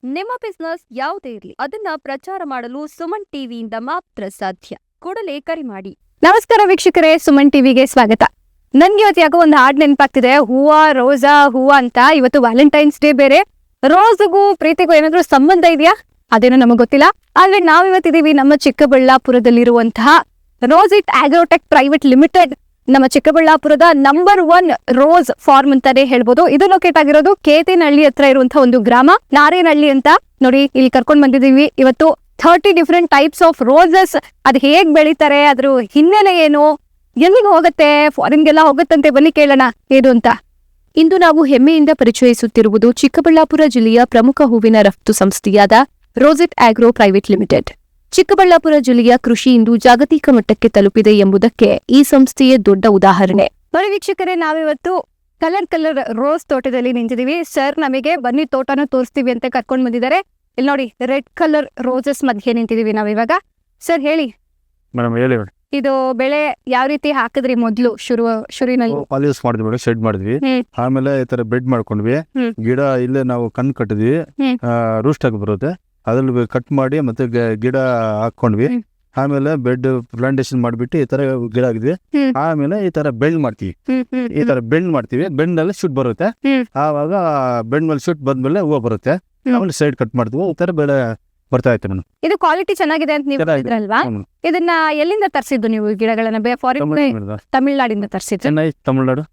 ನಿಮ್ಮ ಬಿಸ್ನೆಸ್ ಯಾವುದೇ ಇರಲಿ ಅದನ್ನ ಪ್ರಚಾರ ಮಾಡಲು ಸುಮನ್ ಟಿವಿಯಿಂದ ಮಾತ್ರ ಸಾಧ್ಯ. ಕೂಡಲೇ ಕರೆ ಮಾಡಿ. ನಮಸ್ಕಾರ ವೀಕ್ಷಕರೇ, ಸುಮನ್ ಟಿವಿಗೆ ಸ್ವಾಗತ. ನನ್ಗೆ ಇವತ್ತು ಯಾಕೋ ಒಂದು ಹಾಡ್ ನೆನಪಾಗ್ತಿದೆ, ಹೂವ ರೋಸಾ ಹೂವ ಅಂತ. ಇವತ್ತು ವ್ಯಾಲೆಂಟೈನ್ಸ್ ಡೇ ಬೇರೆ. ರೋಸ್ಗೂ ಪ್ರೀತಿಗೂ ಏನಾದ್ರೂ ಸಂಬಂಧ ಇದೆಯಾ ಅದೇನೋ ನಮಗ್ ಗೊತ್ತಿಲ್ಲ. ಆದ್ರೆ ನಾವಿವತ್ತಿದೀವಿ ನಮ್ಮ ಚಿಕ್ಕಬಳ್ಳಾಪುರದಲ್ಲಿರುವಂತಹ ರೋಸಿಟ್ ಆಗ್ರೋಟೆಕ್ ಪ್ರೈವೇಟ್ ಲಿಮಿಟೆಡ್, ನಮ್ಮ ಚಿಕ್ಕಬಳ್ಳಾಪುರದ ನಂಬರ್ 1 ರೋಸ್ ಫಾರ್ಮ್ ಅಂತಾನೆ ಹೇಳ್ಬೋದು. ಇದು ಲೊಕೇಟ್ ಆಗಿರೋದು ಕೇತೇನಹಳ್ಳಿ ಹತ್ರ ಇರುವಂತಹ ಒಂದು ಗ್ರಾಮ, ನಾರೇನಹಳ್ಳಿ ಅಂತ. ನೋಡಿ, ಇಲ್ಲಿ ಕರ್ಕೊಂಡ್ ಬಂದಿದೀವಿ ಇವತ್ತು 30 ಡಿಫ್ರೆಂಟ್ ಟೈಪ್ಸ್ ಆಫ್ ರೋಸಸ್. ಅದು ಹೇಗ್ ಬೆಳೀತಾರೆ, ಅದ್ರ ಹಿನ್ನೆಲೆ ಏನು, ಎಲ್ಲಿಗೆ ಹೋಗುತ್ತೆ, ಫಾರಿನ್ಗೆಲ್ಲ ಹೋಗುತ್ತಂತೆ, ಬನ್ನಿ ಕೇಳೋಣ ಏನು ಅಂತ. ಇಂದು ನಾವು ಹೆಮ್ಮೆಯಿಂದ ಪರಿಚಯಿಸುತ್ತಿರುವುದು ಚಿಕ್ಕಬಳ್ಳಾಪುರ ಜಿಲ್ಲೆಯ ಪ್ರಮುಖ ಹೂವಿನ ರಫ್ತು ಸಂಸ್ಥೆಯಾದ ರೋಸಿಟ್ ಆಗ್ರೋ ಪ್ರೈವೇಟ್ ಲಿಮಿಟೆಡ್. ಚಿಕ್ಕಬಳ್ಳಾಪುರ ಜಿಲ್ಲೆಯ ಕೃಷಿ ಇಂದು ಜಾಗತಿಕ ಮಟ್ಟಕ್ಕೆ ತಲುಪಿದೆ ಎಂಬುದಕ್ಕೆ ಈ ಸಂಸ್ಥೆಯೇ ದೊಡ್ಡ ಉದಾಹರಣೆ. ನೋಡಿ ವೀಕ್ಷಕರೇ, ನಾವಿವತ್ತು ಕಲರ್ ರೋಸ್ ತೋಟದಲ್ಲಿ ನಿಂತಿದೀವಿ. ಸರ್ ನಮಗೆ ಬನ್ನಿ ತೋಟನ ತೋರಿಸ್ತೀವಿ ಅಂತ ಕರ್ಕೊಂಡ್ ಬಂದಿದ್ದಾರೆ. ಇಲ್ಲಿ ನೋಡಿ, ರೆಡ್ ಕಲರ್ ರೋಸಸ್ ಮಧ್ಯೆ ನಿಂತಿದೀವಿ ನಾವಿವಾಗ. ಸರ್ ಹೇಳಿ ಮೇಡಮ್, ಹೇಳಿ ಮೇಡಮ್. ಇದು ಬೆಳೆ ಯಾವ ರೀತಿ ಹಾಕಿದ್ರಿ ಮೊದ್ಲು ಶುರುವಿನಲ್ಲಿ? ಪಾಲಿಸ್ ಮಾಡಿದ್ವಿ ಮೇಡಮ್, ಶೆಡ್ ಮಾಡಿದ್ವಿ. ಆಮೇಲೆ ಈ ತರ ಬೆಡ್ ಮಾಡ್ಕೊಂಡ್ವಿ. ಗಿಡ ಇಲ್ಲೇ ನಾವು ಕಣ್ ಕಟ್ಟಿದ್ವಿ, ರೂಸ್ಟ್ ಆಗಿ ಬರುತ್ತೆ. ಅದ್ರಲ್ಲಿ ಕಟ್ ಮಾಡಿ ಮತ್ತೆ ಗಿಡ ಹಾಕೊಂಡ್ವಿ. ಆಮೇಲೆ ಬೆಡ್ ಪ್ಲಾಂಟೇಶನ್ ಮಾಡ್ಬಿಟ್ಟು ಈ ತರ ಗಿಡ ಆಗಿದ್ವಿ. ಆಮೇಲೆ ಈ ತರ ಬೆಂಡ್ ಮಾಡ್ತೀವಿ, ಈ ತರ ಬೆಂಡ್ ಮಾಡ್ತೀವಿ. ಬೆಂಡ್ ನಲ್ಲಿ ಶೂಟ್ ಬರುತ್ತೆ. ಆವಾಗ ಬೆಂಡ್ ಮೇಲೆ ಶೂಟ್ ಬಂದ್ಮೇಲೆ ಹೂವು ಬರುತ್ತೆ. ಆಮೇಲೆ ಸೈಡ್ ಕಟ್ ಮಾಡ್ತೀವಿ. ಈ ತರ ಬೆಳೆ ಬರ್ತಾ ಇತ್ತು ಮೇಡಮ್. ಇದು ಕ್ವಾಲಿಟಿ ಚೆನ್ನಾಗಿದೆ ಅಂತ ನೀವು ಹೇಳಿದ್ರಲ್ವಾ? ಇದನ್ನ ಎಲ್ಲಿಂದ ತರಿಸಿದ್ದು ನೀವು ಗಿಡಗಳನ್ನ? ತಮಿಳ್ನಾಡಿಂದ ತರಿಸಿದ್ದು? ಚೆನ್ನೈ, ತಮಿಳ್ನಾಡು.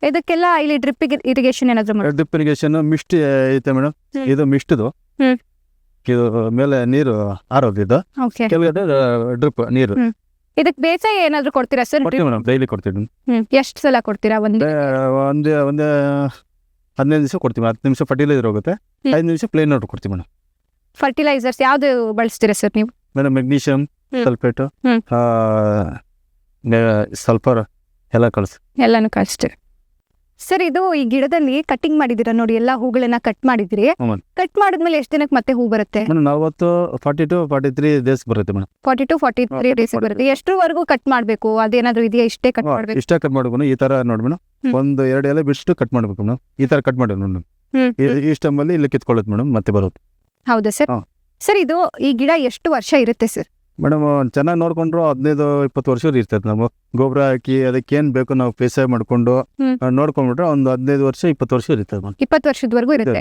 ಇದಕ್ಕೆಲ್ಲ ಇಲ್ಲಿ ಡ್ರಿಪ್ ಇರಿಗೇಷನ್ ಏನಾದ್ರು? ಡ್ರಿಪ್ ಇರಿಗೇಷನ್ ಮಿಸ್ಟ್ ಐತೆ ಮೇಡಮ್. ಇದು ಮಿಸ್ಟ್ದು, ಇದು ಮೇಲೆ ನೀರು ಆರೋದಿದ್ದು, ಕೆಳಗಡೆ ಡ್ರಿಪ್ ನೀರು. ಇದಕ್ಕೆ ಬೇಸಾಯ ಏನಾದ್ರು ಕೊಡ್ತೀರಾ ಸರ್? ಮೇಡಮ್ ಡೈಲಿ ಕೊಡ್ತೀವಿ. ಎಷ್ಟು ಸಲ ಕೊಡ್ತೀರಾ? ಒಂದು 15 ದಿವಸ ಕೊಡ್ತೀವಿ. 10 ನಿಮಿಷ ಫರ್ಟಿಲೈಸರ್ ಹೋಗುತ್ತೆ, 5 ನಿಮಿಷ ಪ್ಲೇನ್ ಔಟ್ ಕೊಡ್ತೀವಿ ಮೇಡಮ್. ಫರ್ಟಿಲೈಸರ್ಸ್ ಯಾವ್ದು ಬಳಸ್ತೀರಾ ಸರ್ ನೀವು? ಮೇಡಮ್ ಮೆಗ್ನೀಷಿಯಂ, ಸಲ್ಫೇಟ್, ಸಲ್ಫರ್ ಎಲ್ಲಾನು ಕಳಿಸ್ತೀರಿ ಸರ್. ಇದು ಈ ಗಿಡದಲ್ಲಿ ಕಟಿಂಗ್ ಮಾಡಿದಿರಾ ನೋಡಿ, ಎಲ್ಲಾ ಹೂಗಳನ್ನ ಕಟ್ ಮಾಡಿದ್ರಿ. ಕಟ್ ಮಾಡಿದ್ಮೇಲೆ ಎಷ್ಟು ದಿನಕ್ಕೆ ಮತ್ತೆ ಹೂ ಬರುತ್ತೆ? 40 to 43 ಡೇಸ್ ಬರುತ್ತೆ ಮೇಡಮ್. 40 to 43 ಡೇಸ್ ಬರುತ್ತೆ. ಎಷ್ಟರವರೆಗೂ ಕಟ್ ಮಾಡ್ಬೇಕು? ಅದೇನಾದ್ರು ಇದೆಯಾ? ಇಷ್ಟೇ ಕಟ್ ಮಾಡ್ಬೇಕು? ಇಷ್ಟೇ ಕಟ್ ಮಾಡ್ಬೇಕು. ಈ ತರ ನೋಡಿ ಮೇಡಮ್, 1-2 ಎಲೆ ಬಿಟ್ಟು ಕಟ್ ಮಾಡ್ಬೇಕು ಮೇಡಮ್. ಈ ತರ ಕಟ್ ಮಾಡಿ ಮೇಡಮ್. ಈ ಸ್ಟೆಮ್ಮಲ್ಲಿ ಇಲ್ಲಿ ಕಿತ್ಕೊಳ್ಳುತ್ತೆ ಮೇಡಮ್, ಮತ್ತೆ ಬರುತ್ತೆ. ಹೌದಾ ಸರ್? ಸರ್, ಇದು ಈ ಗಿಡ ಎಷ್ಟು ವರ್ಷ ಇರುತ್ತೆ ಸರ್? ಮೇಡಮ್ ಚೆನ್ನಾಗಿ ನೋಡ್ಕೊಂಡ್ರು 15-20 ವರ್ಷ ಇರ್ತದೆ. ನಾವು ಗೊಬ್ಬರ ಹಾಕಿ ಅದಕ್ಕೇನ್ ಬೇಕು ನಾವು ಬೇಸಾಯ ಮಾಡ್ಕೊಂಡು ನೋಡ್ಕೊಂಡ್ಬಿಟ್ರೆ ಒಂದು 15-20 ವರ್ಷ ಇರ್ತದೆ. 20 ವರ್ಷದವರೆಗೂ ಇರುತ್ತೆ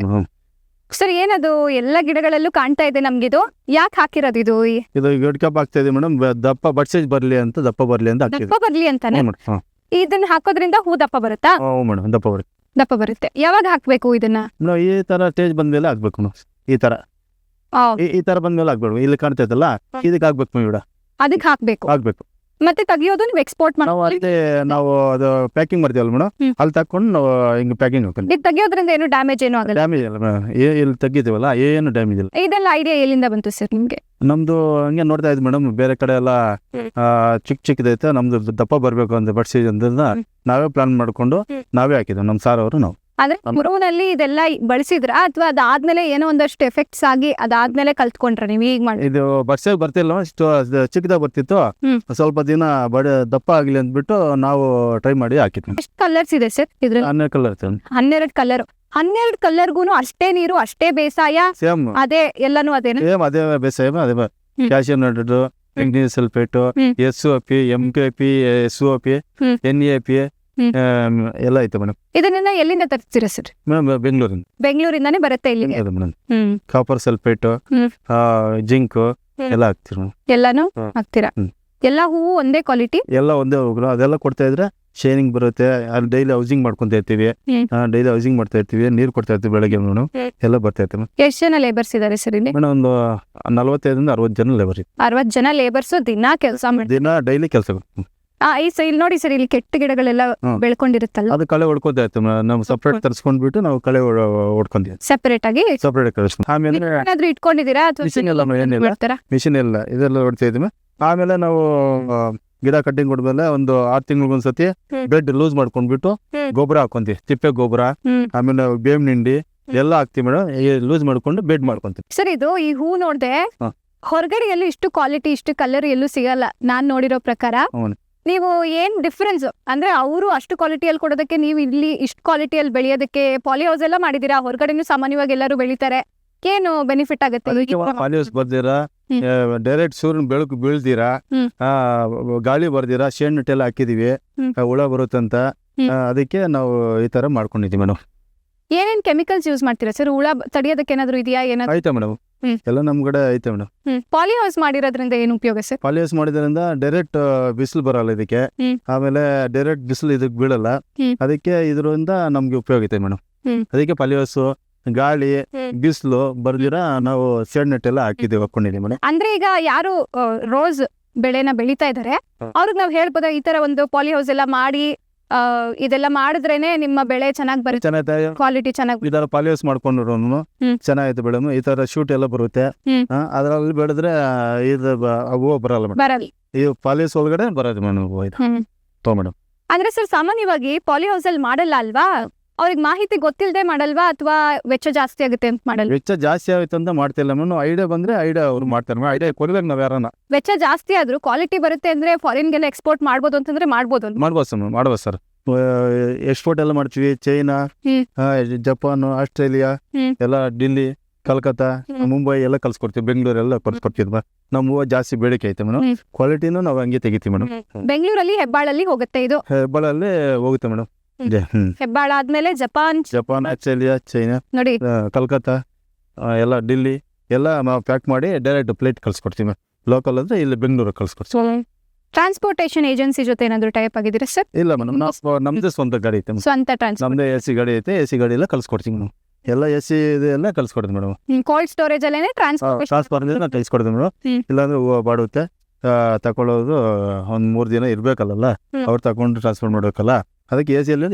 ಸರ್. ಏನದು ಎಲ್ಲ ಗಿಡಗಳಲ್ಲೂ ಕಾಣ್ತಾ ಇದೆ ನಮ್ಗಿದು, ಯಾಕೆ ಹಾಕಿರೋದು ಇದು? ಇದು ಗಿಡ ಕಪ್ ಆಗ್ತಾ ಇದೆ ಮೇಡಮ್, ದಪ್ಪ ಬಡ್ಸೇಜ್ ಬರ್ಲಿ ಅಂತ, ದಪ್ಪ ಬರ್ಲಿ ಅಂತಾನೆ. ಇದನ್ನ ಹಾಕೋದ್ರಿಂದ ಹೂ ದಪ್ಪ ಬರುತ್ತಾ? ಮೇಡಮ್, ದಪ್ಪ ಬರುತ್ತೆ. ಯಾವಾಗ ಹಾಕ್ಬೇಕು ಇದನ್ನ? ಈ ತರ ಸ್ಟೇಜ್ ಬಂದ್ಮೇಲೆ ಹಾಕ್ಬೇಕು ಮೇಡಮ್. ಈ ತರ ಬಂದ್ಮೇಲೆ ಹಾಕ್ಬೇಕು. ಇಲ್ಲಿ ಕಾಣ್ತೈತಲ್ಲ, ಇದಕ್ಕೆ ಹಾಕ್ಬೇಕು ಗಿಡ. ಅದಕ್ಕೆ ಹಾಕ್ಬೇಕು. ಮತ್ತೆ ತೆಗಿಯೋದು ನೀವು ಎಕ್ಸ್ಪೋರ್ಟ್ ನಾವು ಅದು ಪ್ಯಾಕಿಂಗ್ ಮಾಡ್ತೀವಲ್ಲ ಮೇಡಮ್, ಅಲ್ಲಿ ತಕೊಂಡು ನಾವು ಹಿಂಗ್ ಪ್ಯಾಕಿಂಗ್ ಹಾಕೊಂಡು. ತೆಗಿಯೋದ್ರಿಂದ ಏನು ಡ್ಯಾಮೇಜ್ ಏನು ಆಗಲ್ಲ? ಡ್ಯಾಮೇಜ್ ಇಲ್ಲ ಮೇಡಮ್, ಇಲ್ಲಿ ತೆಗಿತೀವಲ್ಲ ಏನು ಡ್ಯಾಮೇಜ್ ಇಲ್ಲ. ಇದೆಲ್ಲ ಐಡಿಯಾ ಎಲ್ಲಿಂದ ಬಂತು ಸರ್ ನಿಮ್ಗೆ? ನಮ್ದು ಹಂಗೆ ನೋಡ್ತಾ ಇದ್ ಮೇಡಮ್, ಬೇರೆ ಕಡೆ ಎಲ್ಲ ಚಿಕ್ಕದೈತೆ, ನಮ್ದು ದಪ್ಪ ಬರ್ಬೇಕು ಅಂತ ಬಡ್ಸಿ ಅಂತ ನಾವೇ ಪ್ಲಾನ್ ಮಾಡ್ಕೊಂಡು ನಾವೇ ಹಾಕಿದ್ವಿ, ನಮ್ ಸಾರ್ ಅವರು. ನಾವು ಆದ್ರೆ ಮುರುವಿನಲ್ಲಿ ಇದೆಲ್ಲ ಬಳಸಿದ್ರ ಅಥವಾ ಅದಾದ್ಮೇಲೆ ಏನೋ ಒಂದಷ್ಟು ಎಫೆಕ್ಟ್ಸ್ ಆಗಿ ಅದಾದ್ಮೇಲೆ ಕಲ್ತ್ಕೊಂಡ್ರ ನೀವು? ಈಗ ಮಾಡಿ ಇದು ಬರ್ಸೆ ಬರ್ತಿಲ್ಲ, ಚಿಕ್ಕದಾಗ ಬರ್ತಿತ್ತು. ಸ್ವಲ್ಪ ದಿನ ದಪ್ಪ ಆಗ್ಲಿ ಅಂದ್ಬಿಟ್ಟು ನಾವು ಟ್ರೈ ಮಾಡಿ ಹಾಕಿದ್ವಿ. ಎಷ್ಟು ಕಲರ್ಸ್ ಇದೆ ಸರ್ ಇದ್ರಲ್ಲಿ? 12 ಕಲರ್. 12 ಕಲರ್. 12 ಕಲರ್ಗೂನು ಅಷ್ಟೇ ನೀರು, ಅಷ್ಟೇ ಬೇಸಾಯ, ಸೇಮ್ ಅದೇ ಎಲ್ಲಾನು ಅದೇನು? ಸೇಮ್ ಅದೇ ಬೇಸಾಯ, ಅದೇ calcium nitrate, magnesium sulphate, SOP, MKP, SOP, NAP ಎಲ್ಲ ಐತೆ ಮೇಡಮ್. ಇದನ್ನೆಲ್ಲ ಎಲ್ಲಿಂದ ತರಿಸ್ತೀರಾ ಸರ್? ಮೇಡಮ್ ಬೆಂಗಳೂರಿಂದಾನೇ ಬರುತ್ತೆ ಇಲ್ಲಿಗೆ? ಮೇಡಮ್. ಕಾಪರ್ ಸಲ್ಫೇಟ್, ಜಿಂಕ್ ಎಲ್ಲ ಹಾಕ್ತಿರ ಮೇಡಮ್. ಎಲ್ಲಾನು ಹಾಕ್ತೀರಾ? ಎಲ್ಲ ಹೂವು ಒಂದೇ ಕ್ವಾಲಿಟಿ? ಎಲ್ಲ ಒಂದೇ ಹೂವು. ಅದೆಲ್ಲ ಕೊಡ್ತಾ ಇದ್ರೆ ಶೈನಿಂಗ್ ಬರುತ್ತೆ. ಅಲ್ಲಿ ಡೈಲಿ ಹೌಸಿಂಗ್ ಮಾಡ್ಕೊಂತ ಇರ್ತೀವಿ, ಮಾಡ್ತಾ ಇರ್ತೀವಿ, ನೀರ್ ಕೊಡ್ತಾ ಇರ್ತೀವಿ ಬೆಳಗ್ಗೆ ಮೇಡಮ್. ಎಲ್ಲ ಬರ್ತಾ ಇರ್ತೀವಿ ಮೇಡಮ್. ಎಷ್ಟು ಜನ ಲೇಬರ್ಸ್ ಇದಾರೆ ಸರ್ ಇಲ್ಲಿ? ಮೇಡಮ್ ಒಂದು 45-60 ಜನ ಲೇಬರ್. 60 ಜನ ಲೇಬರ್ಸ್ ದಿನ ಕೆಲಸ ಡೈಲಿ ಕೆಲಸ. ಇಲ್ಲಿ ನೋಡಿ ಸರ್, ಇಲ್ಲಿ ಕೆಟ್ಟ ಗಿಡಗಳೆಲ್ಲ ಬೆಳ್ಕೊಂಡಿರುತ್ತಲ್ಲ, ಅದು ಕಳೆ ಹೊಡ್ಕೋತಾ ಇತ್ತು. ನಾವು ಸಪ್ರೇಟ್ ತರಿಸ್ಕೊಂಡ್ಬಿಟ್ಟು ನಾವು ಕಳೆ ಹೊಡ್ಕೊಂತೀವಿ, ಸೆಪರೇಟ್ ಆಗಿ. ಆಮೇಲೆ ಏನಾದ್ರು ಇಟ್ಕೊಂಡಿದ್ದೀರಾ ಅಥವಾ ಮಿಷಿನ್ ಎಲ್ಲ ಇದೆಲ್ಲ ಹೊಡ್ತಾ ಇದ್ವಿ. ಆಮೇಲೆ ನಾವು ಗಿಡ ಕಟ್ಟಿಂಗ್ ಕೊಡ್ಮೇಲೆ ಒಂದು 6 ತಿಂಗಳಿಗೊಂದ್ಸತಿ ಬೆಡ್ ಲೂಸ್ ಮಾಡ್ಕೊಂಡ್ಬಿಟ್ಟು ಗೊಬ್ಬರ ಹಾಕೊಂತೀವಿ, ತಿಪ್ಪೆ ಗೊಬ್ಬರ, ಆಮೇಲೆ ಬೇವಿನ ಹಿಂಡಿ ಎಲ್ಲ ಹಾಕ್ತಿವಿ ಮೇಡಮ್. ಲೂಸ್ ಮಾಡ್ಕೊಂಡು ಬೆಡ್ ಮಾಡ್ಕೊಂತೀವಿ. ಸರ್, ಇದು ಈ ಹೂ ನೋಡ್ದೆ ಹೊರಗಡೆ ಎಲ್ಲೂ ಇಷ್ಟು ಕ್ವಾಲಿಟಿ, ಇಷ್ಟು ಕಲರ್ ಎಲ್ಲೂ ಸಿಗಲ್ಲ ನಾನ್ ನೋಡಿರೋ ಪ್ರಕಾರ. ನೀವು ಏನ್ ಡಿಫ್ರೆನ್ಸ್ ಅಂದ್ರೆ ಅವರು ಅಷ್ಟು ಕ್ವಾಲಿಟಿಯಲ್ಲಿ ಕೊಡೋದಕ್ಕೆ ನೀವು ಇಲ್ಲಿ ಇಷ್ಟು ಕ್ವಾಲಿಟಿಯಲ್ಲಿ ಬೆಳೆಯೋದಕ್ಕೆ ಪಾಲಿ ಹೌಸ್ ಎಲ್ಲ ಮಾಡಿದೀರಾ, ಹೊರಗಡೆನೂ ಸಾಮಾನ್ಯವಾಗಿ ಎಲ್ಲರೂ ಬೆಳಿತಾರೆ, ಏನು ಬೆನಿಫಿಟ್ ಆಗುತ್ತೆ? ಪಾಲಿಹೌಸ್ ಬರ್ದಿರಾ, ಡೈರೆಕ್ಟ್ ಸೂರ್ಯನ ಬೆಳಕು ಬೀಳ್ದಿರಾ, ಗಾಳಿ ಬರ್ದಿರಾ, ಶೇಡ್ ನೆಟ್ ಎಲ್ಲ ಹಾಕಿದೀವಿ, ಹುಳ ಬರುತ್ತಂತ, ಅದಕ್ಕೆ ನಾವು ಈ ತರ ಮಾಡ್ಕೊಂಡಿದ್ದೀವಿ ಮೇಡಮ್. ಏನೇನ್ ಕೆಮಿಕಲ್ಸ್ ಯೂಸ್ ಮಾಡ್ತೀರಾ ಸರ್? ಹುಳ ತಡೆಯೋದಕ್ಕೆ ಏನಾದ್ರು ಇದೆಯಾ? ಏನಾದ್ರು ಆಯ್ತಾ ಮೇಡಮ್? ಎಲ್ಲ ನಮ್ ಕಡೆ ಐತೆ ಮೇಡಮ್. ಪಾಲಿ ಹೌಸ್ ಮಾಡಿರೋದ್ರಿಂದ ಏನು ಉಪಯೋಗ ಸರ್? ಪಾಲಿಹೌಸ್ ಮಾಡಿದ್ರಿಂದ ಡೈರೆಕ್ಟ್ ಬಿಸಿಲು ಬರಲ್ಲ ಇದಕ್ಕೆ, ಆಮೇಲೆ ಡೈರೆಕ್ಟ್ ಬಿಸಿಲು ಇದಕ್ಕೆ ಬೀಳಲ್ಲ, ಅದಕ್ಕೆ ಇದರಿಂದ ನಮ್ಗೆ ಉಪಯೋಗ ಐತೆ ಮೇಡಮ್. ಅದಕ್ಕೆ ಪಾಲಿಹೌಸ್ ಗಾಳಿ ಬಿಸಿಲು ಬರ್ದಿರಾ ನಾವು ಶೇಡ್ ನೆಟ್ ಎಲ್ಲ ಹಾಕಿದ್ದೀವಿ, ಹಾಕೊಂಡಿದ್ದೀವಿ ಮೇಡಮ್. ಅಂದ್ರೆ ಈಗ ಯಾರು ರೋಸ್ ಬೆಳೆನ ಬೆಳಿತಾ ಇದಾರೆ ಅವ್ರಿಗೆ ನಾವ್ ಹೇಳ್ಬೋದ ಈ ತರ ಒಂದು ಪಾಲಿ ಹೌಸ್ ಎಲ್ಲ ಮಾಡಿ ಇದೆಲ್ಲ ಮಾಡಿದ್ರೇನೆ ನಿಮ್ಮ ಬೆಳೆ ಚೆನ್ನಾಗಿ ಬರುತ್ತೆ, ಚೆನ್ನಾಗಿ ಕ್ವಾಲಿಟಿ ಚೆನ್ನಾಗಿ? ಈ ತರ ಪಾಲಿಹೌಸ್ ಮಾಡ್ಕೊಂಡ್ರು ಚೆನ್ನಾಗೈತೆ ಮೇಡಮ್. ಈ ತರ ಶೂಟ್ ಎಲ್ಲ ಬರುತ್ತೆ, ಅದ್ರಲ್ಲಿ ಬೆಳೆದ್ರೆ ಇದು ಹೂವು ಬರಲ್ಲ ಮೇಡಮ್. ಬರಲ್ಲ, ಈ ಪಾಲಿಹೌಸ್ ಒಳಗಡೆ ಬರೋದು ಮೇಡಮ್. ಅಂದ್ರೆ ಸರ್ ಸಾಮಾನ್ಯವಾಗಿ ಪಾಲಿ ಹೌಸ್ ಅಲ್ಲಿ ಮಾಡಲ್ಲ ಅಲ್ವಾ, ಅವ್ರಿಗೆ ಮಾಹಿತಿ ಗೊತ್ತಿಲ್ಲದೆ ಮಾಡಲ್ವಾ ಅಥವಾ ವೆಚ್ಚ ಜಾಸ್ತಿ ಆಗುತ್ತೆ ಅಂತ ಮಾಡಲ್ಲ? ವೆಚ್ಚ ಜಾಸ್ತಿ ಆಗುತ್ತೆ ಅಂತ ಮಾಡ್ತಿಲ್ಲ ಮೇಡಮ್. ಐಡಿಯಾ ಬಂದ್ರೆ ಐಡಿಯಾ ಅವ್ರು ಮಾಡ್ತಾರೆ, ಐಡಿಯಾ ಕೊರಿದಾಗ ನಾವ್ ಯಾರನ್ನ. ವೆಚ್ಚ ಜಾಸ್ತಿ ಆದ್ರೂ ಕ್ವಾಲಿಟಿ ಬರುತ್ತೆ ಅಂದ್ರೆ ಫಾರಿನ್ಗೆಲ್ಲ ಎಕ್ಸ್ಪೋರ್ಟ್ ಮಾಡ್ಬೋದು ಅಂತಂದ್ರೆ ಮಾಡ್ಬೋದು ಮಾಡ್ಬೋದು ಸರ್. ಎಕ್ಸ್ಪೋರ್ಟ್ ಎಲ್ಲ ಮಾಡ್ತೀವಿ, ಚೈನಾ, ಜಪಾನ್, ಆಸ್ಟ್ರೇಲಿಯಾ ಎಲ್ಲ, ಡಿಲ್ಲಿ, ಕಲ್ಕತ್ತಾ, ಮುಂಬೈ ಎಲ್ಲ ಕಲ್ಸ್ಕೊಡ್ತೀವಿ, ಬೆಂಗಳೂರು ಎಲ್ಲ ಕಲ್ಸ್ಕೊಡ್ತಿದ್ವಿ. ನಮ್ಮ ಹೂವು ಜಾಸ್ತಿ ಬೇಡಿಕೆ ಐತೆ ಮೇಡಮ್, ಕ್ವಾಲಿಟಿನೂ ನಾವು ಹಂಗೆ ತೆಗಿತೀವಿ ಮೇಡಮ್. ಬೆಂಗಳೂರಲ್ಲಿ ಹೆಬ್ಬಾಳಲ್ಲಿ ಹೋಗುತ್ತೆ ಇದು, ಹೆಬ್ಬಾಳಲ್ಲಿ ಹೋಗುತ್ತೆ ಮೇಡಮ್. ಹೆಬ್ಬಾಳ ಆದ್ಮೇಲೆ ಜಪಾನ್, ಆಸ್ಟ್ರೇಲಿಯಾ, ಚೈನಾ, ನೋಡಿ ಕಲ್ಕತ್ತಾ ಎಲ್ಲ, ಡಿಲ್ಲಿ ಎಲ್ಲ ನಾವು ಪ್ಯಾಕ್ ಮಾಡಿ ಡೈರೆಕ್ಟ್ ಪ್ಲೇಟ್ ಕಳ್ಸ್ಕೊಡ್ತೀವಿ. ಲೋಕಲ್ ಅಂದ್ರೆ ಇಲ್ಲಿ ಬೆಂಗಳೂರು ಕಳ್ಸ್ಕೊಡ್ತೀವಿ. ಟ್ರಾನ್ಸ್ಪೋರ್ಟೇಷನ್ ಏಜೆನ್ಸಿ ಜೊತೆ ಏನಾದ್ರು ಟೈಪ್ ಆಗಿದ್ದೀರಾ ಸರ್? ಇಲ್ಲ ಮೇಡಮ್, ನಮ್ದೇ ಸ್ವಂತ ಗಾಡಿ ಐತೆ, ಸ್ವಂತ ಟ್ರಾನ್ಸ್ಪೋರ್ಟ್, ನಮ್ದೇ AC ಗಾಡಿ ಐತೆ, AC ಗಾಡಿ ಎಲ್ಲ ಕಳ್ಸ್ಕೊಡ್ತೀವಿ ಮೇಡಮ್. ಎಲ್ಲ AC ಇದೆಲ್ಲ ಕಳ್ಸ್ಕೊಡ್ತೀವಿ ಮೇಡಮ್. ಕೋಲ್ಡ್ ಸ್ಟೋರೇಜ್ ಅಲ್ಲೇನೆ ಟ್ರಾನ್ಸ್ಫರ್ ಕಳ್ಸ್ಕೊಡ್ತೀವಿ ಮೇಡಮ್. ಇಲ್ಲಾಂದ್ರೆ ಹೂವು ಬಾಡುತ್ತೆ, ತಗೊಳ್ಳೋದು ಒಂದ್ 3 ದಿನ ಇರ್ಬೇಕಲ್ಲ, ಅವ್ರು ತಗೊಂಡು ಟ್ರಾನ್ಸ್ಫರ್ ಮಾಡ್ಬೇಕಲ್ಲ, ಅದಕ್ಕೆ AC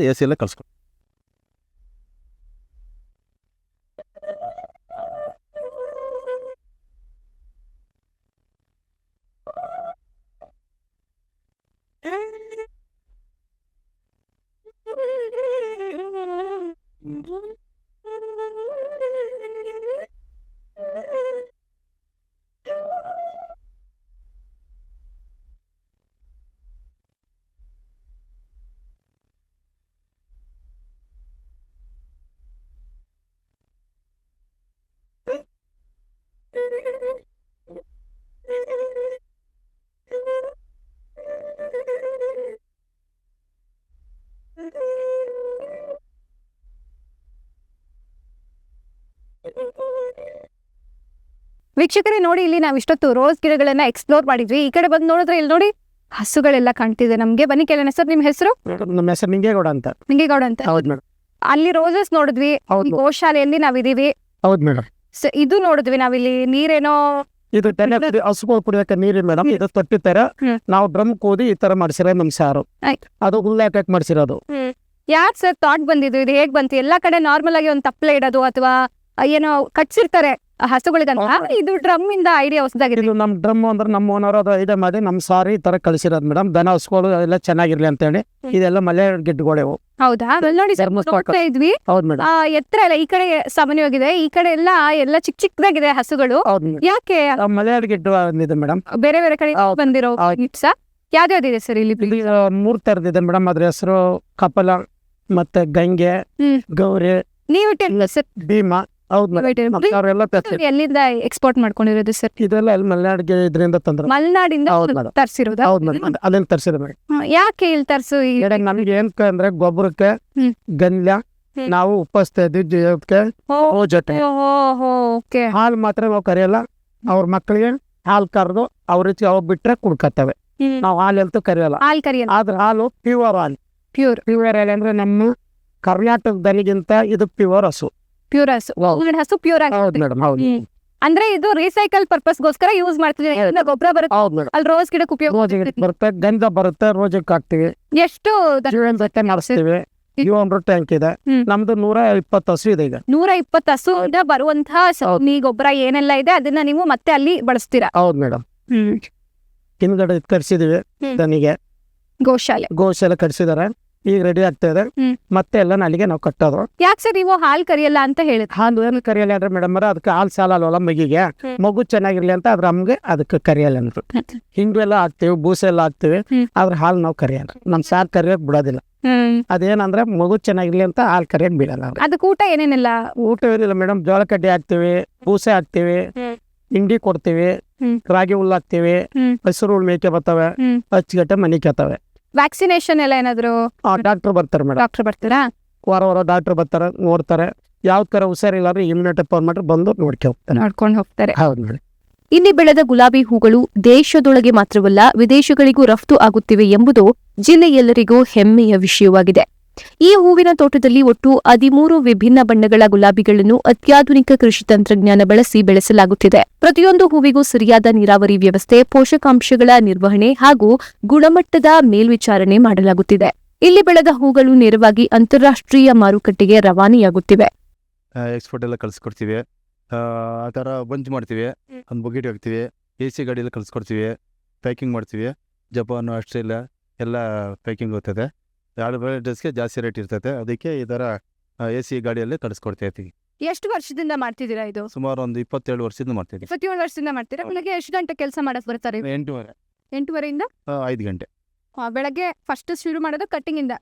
ಎಲ್ಲ ಕಳ್ಸ್ಕೊಡ್ತೀವಿ. ವೀಕ್ಷಕರೇ ನೋಡಿ, ಇಲ್ಲಿ ನಾವು ಇಷ್ಟೊತ್ತು ರೋಸ್ ಗಿಡಗಳನ್ನ ಎಕ್ಸ್ಪ್ಲೋರ್ ಮಾಡಿದ್ವಿ. ಈ ಕಡೆ ಬಂದು ನೋಡಿದ್ರೆ ಇಲ್ಲಿ ನೋಡಿ ಹಸುಗಳೆಲ್ಲ ಕಾಣ್ತಿದೆ ನಮ್ಗೆ. ಬನ್ನಿ ಕೇಳೋಣ ಸರ್, ನಿಮ್ ಹೆಸರು? ನಮ್ಮ ಹೆಸರು ನಿಂಗೇಗೌಡ ಅಂತ. ನಿಂಗೇಗೌಡ ಅಂತ. ಹೌದು ಮೇಡಮ್. ಅಲ್ಲಿ ರೋಸಸ್ ನೋಡಿದ್ವಿ, ಗೋಶಾಲೆಯಲ್ಲಿ ನಾವಿದೀವಿ. ಹೌದು ಮೇಡಮ್. ಇದು ನೋಡಿದ್ವಿ ನಾವಿಲ್ಲಿ, ನೀರೇನೋ ಇದು ಹಸುಗಳು ಕುಡಿಯೋಕೆ ನೀರಿನ ಮೇಡಮ್. ಇದು ತೊಟ್ಟಿರ್ತಾರ, ನಾವು ಡ್ರಮ್ ಕೂದಿ ಈ ತರ ಮಾಡಿಸಿರೋದು ನಮ್ ಸಾರು, ಅದು ಹುಲ್ಲೆ ಪ್ಯಾಕ್ ಮಾಡಿಸಿರೋದು. ಯಾಕೆ ಸರ್ ಥಾಟ್ ಬಂದಿದ್ದು? ಇದು ಹೇಗ್ ಬಂತು? ಎಲ್ಲಾ ಕಡೆ ನಾರ್ಮಲ್ ಆಗಿ ಒಂದು ತಪ್ಪಲೆ ಇಡೋದು ಅಥವಾ ಏನೋ ಕಟ್ಸಿರ್ತಾರೆ ಹಸುಗಳಿಗಂತ, ಇದು ಡ್ರಮ್ ಇಂದ ಐಡಿಯಾ ಹೊಸದಾಗಿದೆ. ಇದು ನಮ್ ಡ್ರಮ್ ಅಂದ್ರೆ ನಮ್ಮ ಓನರ್ ಅದು ಐಡಿಯಾ ಮಾಡಿ ನಮ್ ಸಾರಿ ಈ ತರ ಕಳಿಸಿರೋದು ಮೇಡಮ್. ದನ ಹಸುಗಳು ಎಲ್ಲ ಚೆನ್ನಾಗಿರ್ಲಿ ಅಂತ ಹೇಳಿ. ಇದೆಲ್ಲ ಮಲೆ ಗಿಡ್ಗೋಳೆವು. ಹೌದಾ? ನೋಡಿ ಸರ್, ನೋಡ್ತಾ ಇದ್ವಿ. ಹೌದು ಮೇಡಮ್. ಎತ್ತರ ಎಲ್ಲ ಈ ಕಡೆ ಸಾಮಾನ್ಯವಾಗಿದೆ, ಈ ಕಡೆ ಎಲ್ಲ ಚಿಕ್ಕ ಚಿಕ್ಕದಾಗಿದೆ ಹಸುಗಳು. ಯಾಕೆ? ಮಲೆ ಗಿಡ್ಡು ಇದೆ ಮೇಡಮ್. ಬೇರೆ ಬೇರೆ ಕಡೆ ಬಂದಿರೋ ಗಿಡ್ಸ ಯಾವ್ದಾವ್ದಿದೆ ಸರ್ ಇಲ್ಲಿ? 3 ತರದಿದೆ ಮೇಡಮ್. ಅದ್ರ ಹೆಸರು ಕಪಲ, ಮತ್ತೆ ಗಂಗೆ, ಗೌರಿ, ನೀವು ಸರ್ ಭೀಮಾ. ಹೌದು ಎಲ್ಲಿಂದ ಎಕ್ಸ್ಪೋರ್ಟ್ ಮಾಡ್ಕೊಂಡಿರೋದು ಸರ್? ಇದೆಲ್ಲ ಅಲ್ಲಿ ಮಲೆನಾಡಿಗೆ ಇದರಿಂದ ತಂದ್ರೆ, ಮಲೆನಾಡಿಂದ ತರ್ಸಿರೋದು. ಹೌದು ಮೇಡಮ್, ಅಲ್ಲಿಂದ ತರ್ಸಿರೋ ಮೇಡಮ್. ಯಾಕೆ ಇಲ್ಲಿ ತರ್ಸು? ನಮ್ಗೆ ಏನ್ ಅಂದ್ರೆ ಗೊಬ್ಬರಕ್ಕೆ, ಗಂಜಲ, ನಾವು ಉಪಸ್ತಾ ಇದ್ವಿ ಜೊತೆ. ಹಾಲು ಮಾತ್ರ ನಾವು ಕರೆಯಲ್ಲ, ಅವ್ರ ಮಕ್ಕಳಿಗೆ ಹಾಲು ಕರೆದು ಅವ್ರಿಗೆ ಅವ್ ಬಿಟ್ರೆ ಕುಡ್ಕತ್ತವೆ. ನಾವು ಹಾಲು ಅಂತೂ ಕರೆಯಲ್ಲ. ಆದ್ರೆ ಹಾಲು ಪ್ಯೂರ್ ಹಾಲು. ಪ್ಯೂರ್ ಹಾಲು ಅಂದ್ರೆ ನಮ್ಮ ಕರ್ನಾಟಕದಲ್ಲಿಗಿಂತ ಇದು ಪ್ಯೂರ್ ಹಸು. ಪ್ಯೂರ್ ಹಸು, ಹಸು ಪ್ಯೂರ್ ಆಗಿ. ಹೌದು ಮೇಡಮ್. ಹೌದು. ಅಂದ್ರೆ ಇದು ರೀಸೈಕಲ್ ಪರ್ಪಸ್ಗೋಸ್ಕರ ಯೂಸ್ ಮಾಡ್ತಿದ್ದೀವಿ. ಗೊಬ್ಬರ ಬರುತ್ತೆ. ಹೌದು ಮೇಡಮ್. ಅಲ್ಲಿ ರೋಸ್ ಗಿಡಕ್ಕೆ ಉಪಯೋಗ ಬರುತ್ತೆ, ಗಂಧ ಬರುತ್ತೆ, ರೋಜಕ್ಕೆ ಹಾಕ್ತಿವಿ. ಎಷ್ಟು ನಡೆಸ್ತೀವಿ. 700 ಟ್ಯಾಂಕ್ ಇದೆ ನಮ್ದು. 120 ಹಸು ಇದೆ. ಈಗ 120 ಹಸುವಿಂದ ಬರುವಂತಹ ಗೊಬ್ಬರ ಏನೆಲ್ಲ ಇದೆ ಅದನ್ನ ನೀವು ಮತ್ತೆ ಅಲ್ಲಿ ಬಳಸ್ತೀರಾ? ಹೌದು ಮೇಡಮ್. ಹಿಂದ್ಗಡೆ ಕಟ್ಸಿದೀವಿ ದನಿಗೆ, ಗೋಶಾಲೆ ಕಟ್ಸಿದಾರೆ. ಈಗ ರೆಡಿ ಆಗ್ತಾ ಇದೆ. ಮತ್ತೆ ಎಲ್ಲ ಅಲ್ಲಿಗೆ ನಾವು ಕಟ್ಟೋದು. ಯಾಕೆ ಸರ್ ನೀವು ಹಾಲ್ ಕರಿಯಲ್ಲ ಅಂತ ಹೇಳಿದ್ರಿ? ಹಾಲು ಏನು ಕರಿಯಲ್ಲ ಅಂದ್ರೆ ಮೇಡಮ್ ಅದಕ್ಕೆ ಹಾಲು ಸಾಲಲ್ವಲ್ಲ ಮಗಿಗೆ, ಮಗು ಚೆನ್ನಾಗಿರ್ಲಿ ಅಂತ ಅದ್ರ ಅಮ್ಗೆ ಅದಕ್ಕೆ ಕರಿಯಲ್ಲ ಅಂದ್ರು. ಹಿಂಗು ಎಲ್ಲ ಹಾಕ್ತಿವಿ, ಬೂಸೆ ಎಲ್ಲ ಹಾಕ್ತಿವಿ, ಆದ್ರೆ ಹಾಲು ನಾವು ಕರಿಯಲ್ಲ. ನಮ್ ಸಾರ್ ಕರಿಯಕ್ ಬಿಡೋದಿಲ್ಲ. ಅದೇನಂದ್ರೆ ಮಗು ಚೆನ್ನಾಗಿರ್ಲಿ ಅಂತ ಹಾಲು ಕರಿಯಕ್ ಬಿಡಲ್ಲ. ಅದಕ್ಕೆ ಊಟ ಏನೇನಿಲ್ಲ? ಊಟ ಏನಿಲ್ಲ ಮೇಡಮ್, ಜೋಳ ಕಡ್ಡಿ ಹಾಕ್ತಿವಿ, ಬೂಸೆ ಹಾಕ್ತಿವಿ, ಹಿಂಡಿ ಕೊಡ್ತೀವಿ, ರಾಗಿ ಹುಲ್ಲು ಹಾಕ್ತಿವಿ, ಹಸಿರು ಹುಲ್ ಮೇಕೆ ಬರ್ತವೆ, ಅಚ್ಚುಗಟ್ಟೆ ಮನೆ ಕೇಳ್ತವೆ. ವ್ಯಾಕ್ಸಿನೇಷನ್ ಎಲ್ಲ ಏನಾದ್ರು? ಡಾಕ್ಟರ್ ಬರ್ತಾರೆ ಮೇಡಮ್. ಡಾಕ್ಟರ್ ಬರ್ತಾರಾ? ವಾರ ಡಾಕ್ಟರ್ ಬರ್ತಾರೆ, ನೋಡ್ತಾರೆ. ಯಾವ ತರ ಹುಷಾರಿಲ್ಲ ಅಂದ್ರೆ ಇಮ್ಯುನಿಟಿ ಪವರ್ ಮಾಡ್ರೆ ಬಂದು ನೋಡ್ಕೊಂಡು ಹೋಗ್ತಾರೆ. ಹೌದು ಮೇಡಮ್. ಇಲ್ಲಿ ಬೆಳೆದ ಗುಲಾಬಿ ಹೂಗಳು ದೇಶದೊಳಗೆ ಮಾತ್ರವಲ್ಲ ವಿದೇಶಗಳಿಗೂ ರಫ್ತು ಆಗುತ್ತಿವೆ ಎಂಬುದು ಜಿಲ್ಲೆಯೆಲ್ಲರಿಗೂ ಹೆಮ್ಮೆಯ ವಿಷಯವಾಗಿದೆ. ಈ ಹೂವಿನ ತೋಟದಲ್ಲಿ ಒಟ್ಟು 13 ವಿಭಿನ್ನ ಬಣ್ಣಗಳ ಗುಲಾಬಿಗಳನ್ನು ಅತ್ಯಾಧುನಿಕ ಕೃಷಿ ತಂತ್ರಜ್ಞಾನ ಬಳಸಿ ಬೆಳೆಸಲಾಗುತ್ತಿದೆ. ಪ್ರತಿಯೊಂದು ಹೂವಿಗೂ ಸರಿಯಾದ ನೀರಾವರಿ ವ್ಯವಸ್ಥೆ, ಪೋಷಕಾಂಶಗಳ ನಿರ್ವಹಣೆ ಹಾಗೂ ಗುಣಮಟ್ಟದ ಮೇಲ್ವಿಚಾರಣೆ ಮಾಡಲಾಗುತ್ತಿದೆ. ಇಲ್ಲಿ ಬೆಳೆದ ಹೂಗಳು ನೇರವಾಗಿ ಅಂತಾರಾಷ್ಟ್ರೀಯ ಮಾರುಕಟ್ಟೆಗೆ ರವಾನೆಯಾಗುತ್ತಿವೆ. ಎಕ್ಸ್ಪೋರ್ಟ್ ಎಲ್ಲ ಕಳ್ಸಿಕೊಡ್ತೀವಿ. ಆ ಥರ ಬಂಚ್ ಮಾಡ್ತೀವಿ, ಒಂದು ಬಕೆಟ್ ಹಾಕ್ತೀವಿ, AC ಗಾಡಿಯಲ್ಲಿ ಕಳ್ಸಿಕೊಡ್ತೀವಿ, ಪ್ಯಾಕಿಂಗ್ ಮಾಡ್ತೀವಿ. ಜಪಾನ್, ಆಸ್ಟ್ರೇಲಿಯಾ ಎಲ್ಲ ಪ್ಯಾಕಿಂಗ್ ಹೋಗ್ತದೆ. ಎರಡು ವೆರೈಟೀಸ್ಗೆ ಜಾಸ್ತಿ ರೇಟ್ ಇರ್ತದೆ, ಅದಕ್ಕೆ ಈ ಥರ AC ಗಾಡಿಯಲ್ಲೇ ಕಳಿಸ್ಕೊಡ್ತಾ ಇರ್ತೀವಿ. ಎಷ್ಟು ವರ್ಷದಿಂದ ಮಾಡ್ತಿದ್ದೀರಾ ಇದು? ಸುಮಾರು ಒಂದು 27 ವರ್ಷದಿಂದ ಮಾಡ್ತೀವಿ. 27 ವರ್ಷದಿಂದ ಮಾಡ್ತೀರಾ? ಬೆಳಗ್ಗೆ ಎಷ್ಟು ಗಂಟೆ ಕೆಲಸ ಮಾಡಕ್ ಬರ್ತಾರೆ? 8:30 8:30 5 ಗಂಟೆ. ಬೆಳಗ್ಗೆ ಫಸ್ಟ್ ಶುರು ಮಾಡೋದು ಕಟ್ಟಿಂಗ್ ಇಂದ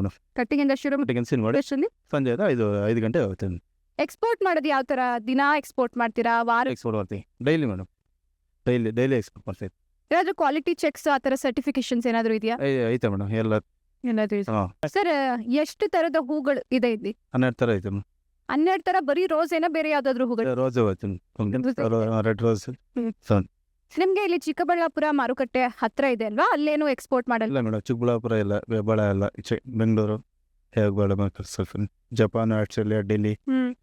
ಮೇಡಮ್. ಕಟ್ಟಿಂಗ್ ಇಂದ ಶುರು ಮಾಡಿ ಸಂಜೆ 5 ಗಂಟೆ ಆಗುತ್ತೆ. ಎಕ್ಸ್ಪೋರ್ಟ್ ಮಾಡೋದು ಯಾವ ತರ? ದಿನ ಎಕ್ಸ್ಪೋರ್ಟ್ ಮಾಡ್ತೀರಾ? ವಾರ ಎಕ್ಸ್ಪೋರ್ಟ್ ಮಾಡ್ತೀವಿ. ಡೈಲಿ ಮೇಡಮ್, ಡೈಲಿ ಎಕ್ಸ್ಪೋರ್ಟ್ ಮಾಡ್ತೀವಿ. ಏನಾದ್ರು ಕ್ವಾಲಿಟಿ ಚೆಕ್ಸ್ ಆ ತರ ಸರ್ಟಿಫಿಕೇಶನ್ಸ್ ಏನಾದ್ರು ಇದೆಯಾ? ಐತೆ ಮೇಡಮ್, ಎಲ್ಲ ಏನಾದ್ರು ಸರ್, ಎಷ್ಟು ತರದ ಹೂಗಳು ಇದೆ ಇಲ್ಲಿ? 12 ಥರ ಐತೆ. 12 ತರ? ಬರೀ ರೋಸ್ ಏನೋ, ಬೇರೆ ಯಾವ್ದಾದ್ರು ಹೂಗಳು? Rose red rose. ನಿಮ್ಗೆ ಇಲ್ಲಿ ಚಿಕ್ಕಬಳ್ಳಾಪುರ ಮಾರುಕಟ್ಟೆ ಹತ್ರ ಇದೆ ಅಲ್ವಾ? ಅಲ್ಲೇನು ಎಕ್ಸ್ಪೋರ್ಟ್ ಮಾಡಲ್ಲ? ಇಲ್ಲ ಮೇಡಮ್, ಚಿಕ್ಕಬಳ್ಳಾಪುರ ಇಲ್ಲ, ಹೆಬ್ಬಾಳ ಎಲ್ಲ, ಬೆಂಗಳೂರು, ಹೆಬ್ಬಾಳ ಕಳ್ಸ್ಕೊಡ್ತೀನಿ. ಜಪಾನ್, ಆಸ್ಟ್ರೇಲಿಯಾ, ಡೆಲ್ಲಿ,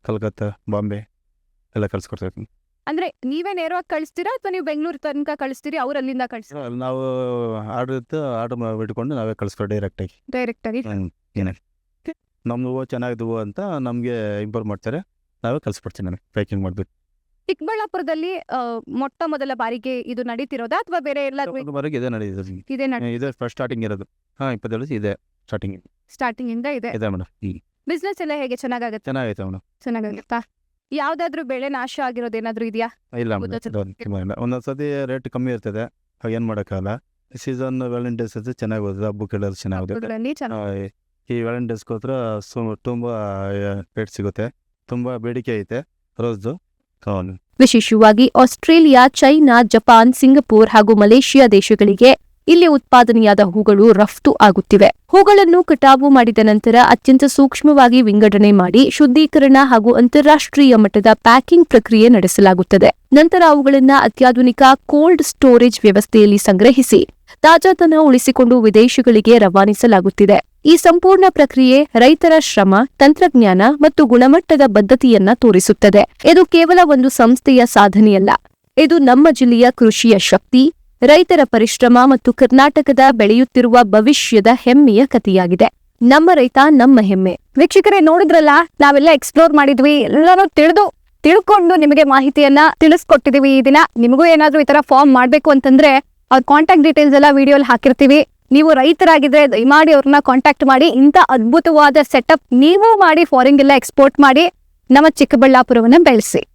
ಕಲ್ಕತ್ತಾ, ಬಾಂಬೆ ಎಲ್ಲ ಕಳ್ಸ್ಕೊಡ್ತಾ ಇರ್ತೀನಿ. ಅಂದ್ರೆ ನೀವೇ ನೇರವಾಗಿ ಕಳಿಸ್ತೀರಾ ಅಥವಾ ನೀವು ಬೆಂಗಳೂರು ತನಕ ಕಳಿಸ್ತೀರಿ, ಅವ್ರು ಅಲ್ಲಿಂದ ಕಳಿಸ್ತೀರಾ? ನಾವು ಆರ್ಡರ್ ಬಿಟ್ಕೊಂಡು ನಾವೇ ಕಳಿಸ್ಕೊಡಿ ಡೈರೆಕ್ಟ್ ಆಗಿ. ನಮ್ದು ಹೂವು ಚೆನ್ನಾಗಿದ್ವು ಅಂತ ನಮಗೆ ಇಂಪ್ರೂವ್ ಮಾಡ್ತಾರೆ, ನಾವೇ ಕಳಿಸ್ಕೊಡ್ತೀನಿ ನನಗೆ ಪ್ಯಾಕಿಂಗ್ ಮಾಡ್ಬೇಕು. ಚಿಕ್ಕಬಳ್ಳಾಪುರದಲ್ಲಿ ಮೊಟ್ಟ ಮೊದಲ ಬಾರಿಗೆ ಇದು ನಡೀತಿರೋದಾ ಅಥವಾ ಬೇರೆ ಎಲ್ಲ? ಇದೇ ನಡೆಯುತ್ತೆ, ಇದೇ ಫಸ್ಟ್ ಸ್ಟಾರ್ಟಿಂಗ್ ಇರೋದು. 27 ಇದೆ ಸ್ಟಾರ್ಟಿಂಗ್ ಇಂದ ಇದೆ ಮೇಡಮ್. ಬಿಸ್ನೆಸ್ ಎಲ್ಲ ಹೇಗೆ? ಚೆನ್ನಾಗತ್ತೆ? ಚೆನ್ನಾಗೈತೆ ಮೇಡಮ್. ಚೆನ್ನಾಗತ್ತಾ? ಯಾವ್ದಾದ್ರು ಬೆಳೆ ನಾಶ ಆಗಿರೋದೇನಾದ್ರು ಇದೆಯಾ? ಇಲ್ಲ ಮೇಡಮ್, ಒಂದೊಂದ್ಸತಿ ರೇಟ್ ಕಮ್ಮಿ ಇರ್ತದೆ, ಏನ್ ಮಾಡೋಕ್ಕಾಗಲ್ಲ. ಸೀಸನ್ ವ್ಯಾಲೆಂಟೈನ್ಸ್ ಚೆನ್ನಾಗಿ ಹೋದ್ರೆ ಹಬ್ಬಕ್ಕೆಲ್ಲ ಚೆನ್ನಾಗುತ್ತೆ. ಈ ವ್ಯಾಲೆಂಟೈನ್ಸ್ಗೋಸ್ಕರ ತುಂಬಾ ರೇಟ್ ಸಿಗುತ್ತೆ, ತುಂಬಾ ಬೇಡಿಕೆ ಐತೆ ರೋಸ್ದು. ವಿಶೇಷವಾಗಿ ಆಸ್ಟ್ರೇಲಿಯಾ, ಚೈನಾ, ಜಪಾನ್, ಸಿಂಗಪೂರ್ ಹಾಗೂ ಮಲೇಷಿಯಾ ದೇಶಗಳಿಗೆ ಇಲ್ಲಿ ಉತ್ಪಾದನೆಯಾದ ಹೂಗಳು ರಫ್ತು ಆಗುತ್ತಿವೆ. ಹೂಗಳನ್ನು ಕಟಾವು ಮಾಡಿದ ನಂತರ ಅತ್ಯಂತ ಸೂಕ್ಷ್ಮವಾಗಿ ವಿಂಗಡಣೆ ಮಾಡಿ ಶುದ್ಧೀಕರಣ ಹಾಗೂ ಅಂತಾರಾಷ್ಟ್ರೀಯ ಮಟ್ಟದ ಪ್ಯಾಕಿಂಗ್ ಪ್ರಕ್ರಿಯೆ ನಡೆಸಲಾಗುತ್ತದೆ. ನಂತರ ಅವುಗಳನ್ನು ಅತ್ಯಾಧುನಿಕ ಕೋಲ್ಡ್ ಸ್ಟೋರೇಜ್ ವ್ಯವಸ್ಥೆಯಲ್ಲಿ ಸಂಗ್ರಹಿಸಿ ತಾಜಾತನ ಉಳಿಸಿಕೊಂಡು ವಿದೇಶಗಳಿಗೆ ರವಾನಿಸಲಾಗುತ್ತಿದೆ. ಈ ಸಂಪೂರ್ಣ ಪ್ರಕ್ರಿಯೆ ರೈತರ ಶ್ರಮ, ತಂತ್ರಜ್ಞಾನ ಮತ್ತು ಗುಣಮಟ್ಟದ ಬದ್ಧತೆಯನ್ನ ತೋರಿಸುತ್ತದೆ. ಇದು ಕೇವಲ ಒಂದು ಸಂಸ್ಥೆಯ ಸಾಧನೆಯಲ್ಲ, ಇದು ನಮ್ಮ ಜಿಲ್ಲೆಯ ಕೃಷಿಯ ಶಕ್ತಿ, ರೈತರ ಪರಿಶ್ರಮ ಮತ್ತು ಕರ್ನಾಟಕದ ಬೆಳೆಯುತ್ತಿರುವ ಭವಿಷ್ಯದ ಹೆಮ್ಮೆಯ ಕಥೆಯಾಗಿದೆ. ನಮ್ಮ ರೈತ ನಮ್ಮ ಹೆಮ್ಮೆ. ವೀಕ್ಷಕರೇ, ನೋಡಿದ್ರಲ್ಲ, ನಾವೆಲ್ಲ ಎಕ್ಸ್ಪ್ಲೋರ್ ಮಾಡಿದ್ವಿ, ಎಲ್ಲರೂ ತಿಳ್ಕೊಂಡು ನಿಮಗೆ ಮಾಹಿತಿಯನ್ನ ತಿಳಿಸ್ಕೊಟ್ಟಿದೀವಿ. ಈ ದಿನ ನಿಮಗೂ ಏನಾದ್ರೂ ಈ ತರ ಫಾರ್ಮ್ ಮಾಡ್ಬೇಕು ಅಂತಂದ್ರೆ ಅವ್ರ ಕಾಂಟ್ಯಾಕ್ಟ್ ಡೀಟೇಲ್ಸ್ ಎಲ್ಲ ವಿಡಿಯೋಲಿ ಹಾಕಿರ್ತೀವಿ. ನೀವು ರೈತರಾಗಿದ್ರೆ ದಯಮಾಡಿ ಅವ್ರನ್ನ ಕಾಂಟ್ಯಾಕ್ಟ್ ಮಾಡಿ. ಇಂಥ ಅದ್ಭುತವಾದ ಸೆಟಪ್ ನೀವು ಮಾಡಿ ಫಾರಿನ್ಗೆಲ್ಲ ಎಕ್ಸ್ಪೋರ್ಟ್ ಮಾಡಿ ನಮ್ಮ ಚಿಕ್ಕಬಳ್ಳಾಪುರವನ್ನ ಬೆಳೆಸಿ.